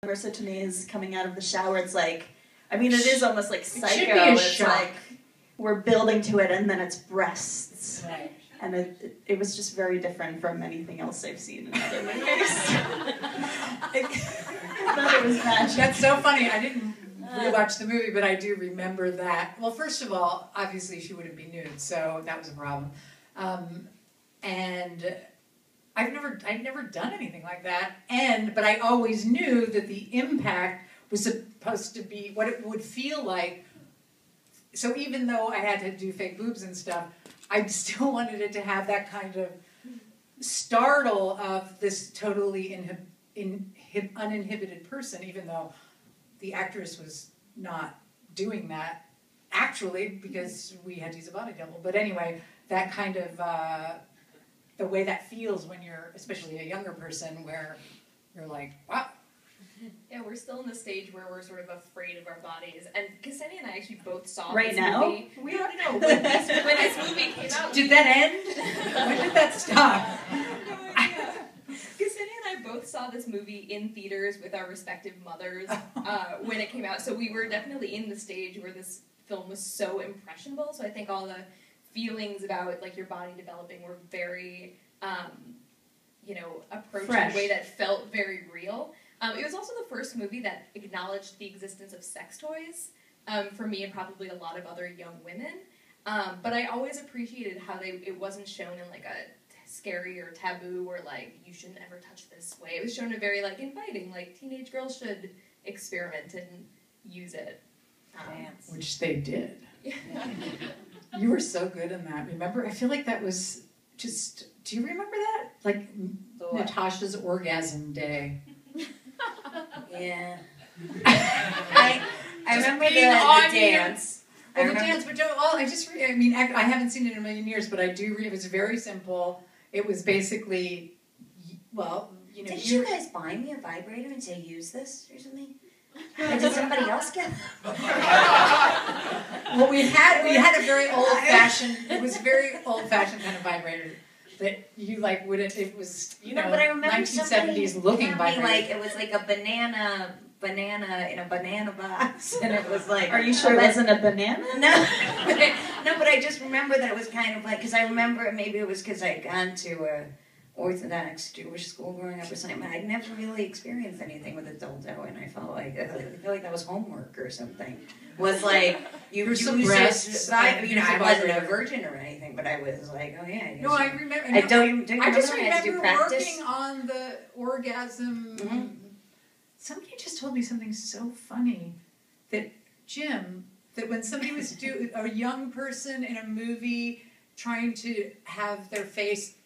Mercedes coming out of the shower, it's like, I mean, it is almost like Psycho. It should be a it's shock. like we're building to it, and then it's breasts, Right. and it was just very different from anything else I've seen in other movies. I thought it was magic. That's so funny. I didn't rewatch the movie, but I do remember that. Well, first of all, obviously she wouldn't be nude, so that was a problem. And I'd never done anything like that. But I always knew that the impact was supposed to be what it would feel like. So even though I had to do fake boobs and stuff, I still wanted it to have that kind of startle of this totally uninhibited person, even though the actress was not doing that actually because we had to use a body double. But anyway, that kind of the way that feels when you're, especially a younger person, where you're like, wow. Yeah, we're still in the stage where we're sort of afraid of our bodies. And Ksenia and I actually both saw Right this now? movie. We don't know. When this movie came out. Did that end? When did that stop? Ksenia and I both saw this movie in theaters with our respective mothers when it came out. So we were definitely in the stage where this film was so impressionable. So I think all the feelings about like your body developing were very, approached in a way that felt very real. It was also the first movie that acknowledged the existence of sex toys for me and probably a lot of other young women. But I always appreciated how it wasn't shown in like a scary or taboo or like you shouldn't ever touch this way. It was shown in a very like inviting, like teenage girls should experiment and use it. Which they did. You were so good in that. Remember? I feel like that was just. Do you remember that? Like Natasha's orgasm day. Yeah. I remember the dance. Well, the dance, but I haven't seen it in a million years, but I do. It was very simple. It was basically, Did you guys buy me a vibrator and say use this or something? Or did somebody else get it? Well, we had a very old fashioned. It was a very old fashioned kind of vibrator that you like wouldn't. It was But I remember 1970s looking vibrator. Like it was like a banana in a banana box, and it was like. Are you sure it wasn't a banana? No, but I just remember that it was kind of like because I remember maybe it was because I had gone to a Orthodox Jewish school growing up or something. But I'd never really experienced anything with a dildo, and I feel like that was homework or something. Was like you use breasts. I wasn't a virgin or anything, but I was like, oh yeah. No, I remember. I just remember practice? working on the orgasm. Mm-hmm. Somebody just told me something so funny that when somebody was a young person in a movie trying to have their face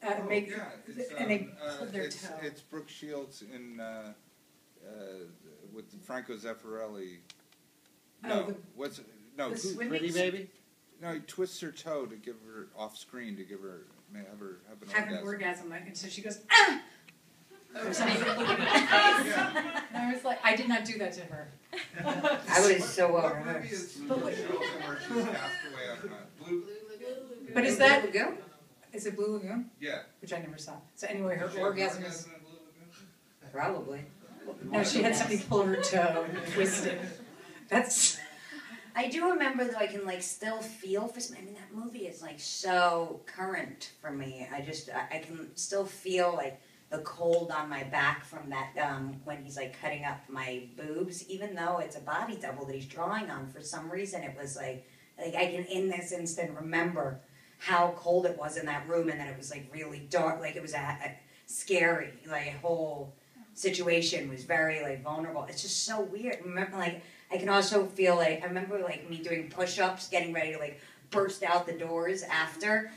and they pulled their toe. It's Brooke Shields in with Franco Zeffirelli. Pretty Baby? No, he twists her toe to give her off screen to give her have an orgasm. And so she goes ah. Or something. And I was like, I did not do that to her. I was so over her. But is that Lagoon? Is it Blue Lagoon? Yeah. Which I never saw. So anyway, her orgasm is probably. No, she had somebody pull her toe and twist it. That's. I do remember though I can like still feel for some. I mean that movie is like so current for me. I can still feel like the cold on my back from that when he's like cutting up my boobs, even though it's a body double that he's drawing on. For some reason, it was like I can in this instant remember how cold it was in that room, and that it was like really dark. Like it was a scary, like whole situation was very like vulnerable. It's just so weird. Remember, like I can also feel like I remember like me doing push-ups, getting ready to like burst out the doors after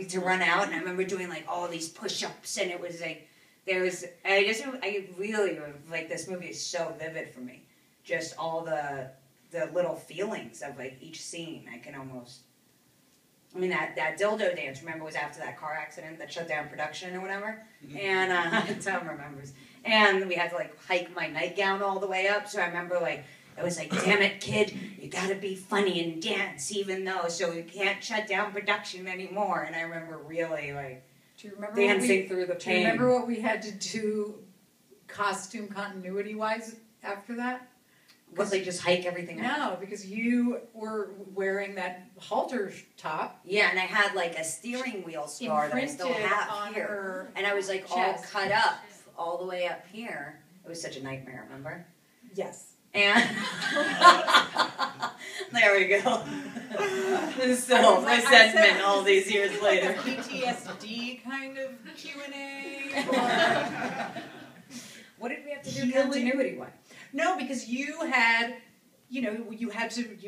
to run out, and I remember doing like all these push-ups, and it was like I really like this movie is so vivid for me. Just all the little feelings of like each scene. I can almost. I mean that dildo dance. Remember was after that car accident that shut down production or whatever, and Tom remembers. And we had to like hike my nightgown all the way up. So I remember like. It was like, damn it, kid, you gotta be funny and dance, even though, so we can't shut down production anymore. And I remember really, like, dancing through the pain. Do you remember what we had to do costume continuity wise after that? Was they just hike everything up? No, because you were wearing that halter top. Yeah, and I had like a steering wheel scar that I still imprinted have on here. her And I was like all chest. cut up all the way up here. It was such a nightmare, remember? Yes. And there we go. So resentment all these years later. PTSD kind of Q&A? Or What did we have to do Healing. continuity-wise? no, because you had, you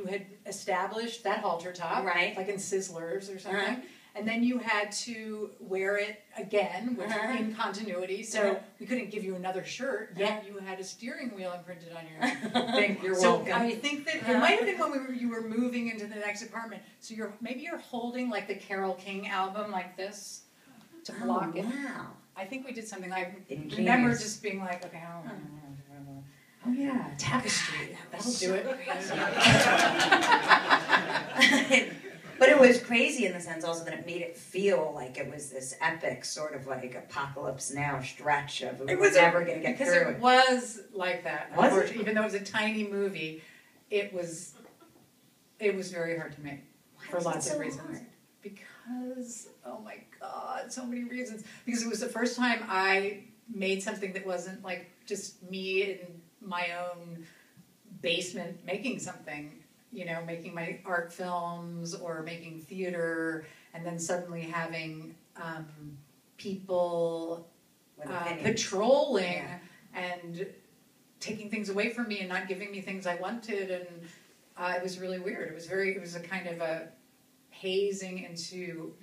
had established that halter top, Right. like in Sizzlers or something, Uh-huh. and then you had to wear it again, which Uh-huh. in continuity. So Uh-huh. we couldn't give you another shirt. Yet you had a steering wheel imprinted on your thing. You're so welcome. I think that it might have been when you were moving into the next apartment. So maybe you're holding like the Carole King album like this to block it. Wow. I think we did something like Ingenious. remember just being like, okay, oh yeah, tapestry. That'll do it. But it was crazy in the sense also that it made it feel like it was this epic sort of like apocalypse now stretch of it was never going to get because through. it was like that. Was it? Unfortunately, even though it was a tiny movie, it was very hard to make for Why was it lots so of reasons. hard? Because oh my god, so many reasons. Because it was the first time I made something that wasn't like just me in my own basement making something. Making my art films or making theater, and then suddenly having people With opinions. patrolling Yeah. and taking things away from me and not giving me things I wanted, and it was really weird. It was a kind of a hazing into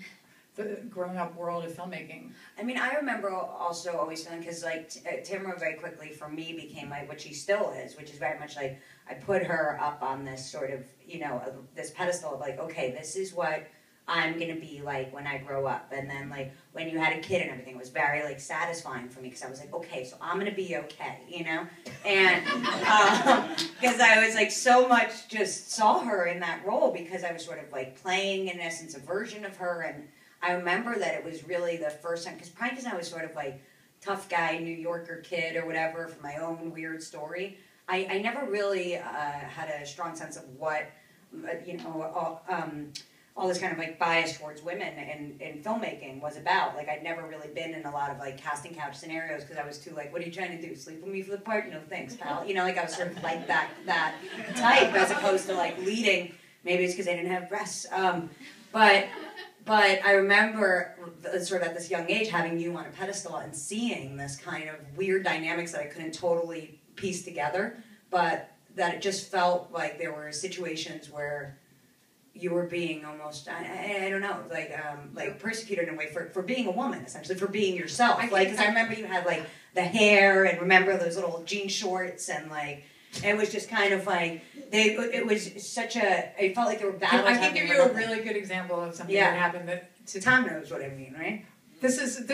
the grown-up world of filmmaking. I mean, I remember also always feeling, because like Tamara very quickly for me became like what she still is, which is very much like I put her up on this sort of, this pedestal of like, okay, this is what I'm going to be like when I grow up. And then like when you had a kid and everything, it was very like satisfying for me because I was like, okay, so I'm going to be okay, And because I was like so much just saw her in that role because I was sort of like playing in essence a version of her. And I remember that it was really the first time, because I was sort of like tough guy, New Yorker kid or whatever from my own weird story. I never really had a strong sense of what, all this kind of like bias towards women in filmmaking was about. Like I'd never really been in a lot of like casting couch scenarios because I was too like, what are you trying to do? Sleep with me for the part? No thanks, pal. Like I was sort of like that type as opposed to like leading. Maybe it's because I didn't have breasts. But I remember sort of at this young age having you on a pedestal and seeing this kind of weird dynamics that I couldn't totally piece together, but that it just felt like there were situations where you were being almost, I don't know, like persecuted in a way for being a woman, essentially, for being yourself. Because I remember you had like the hair and remember those little jean shorts and like, it was just kind of like, it felt like there were battles. I can give you a really good example of something that happened Tom knows what I mean, right? This is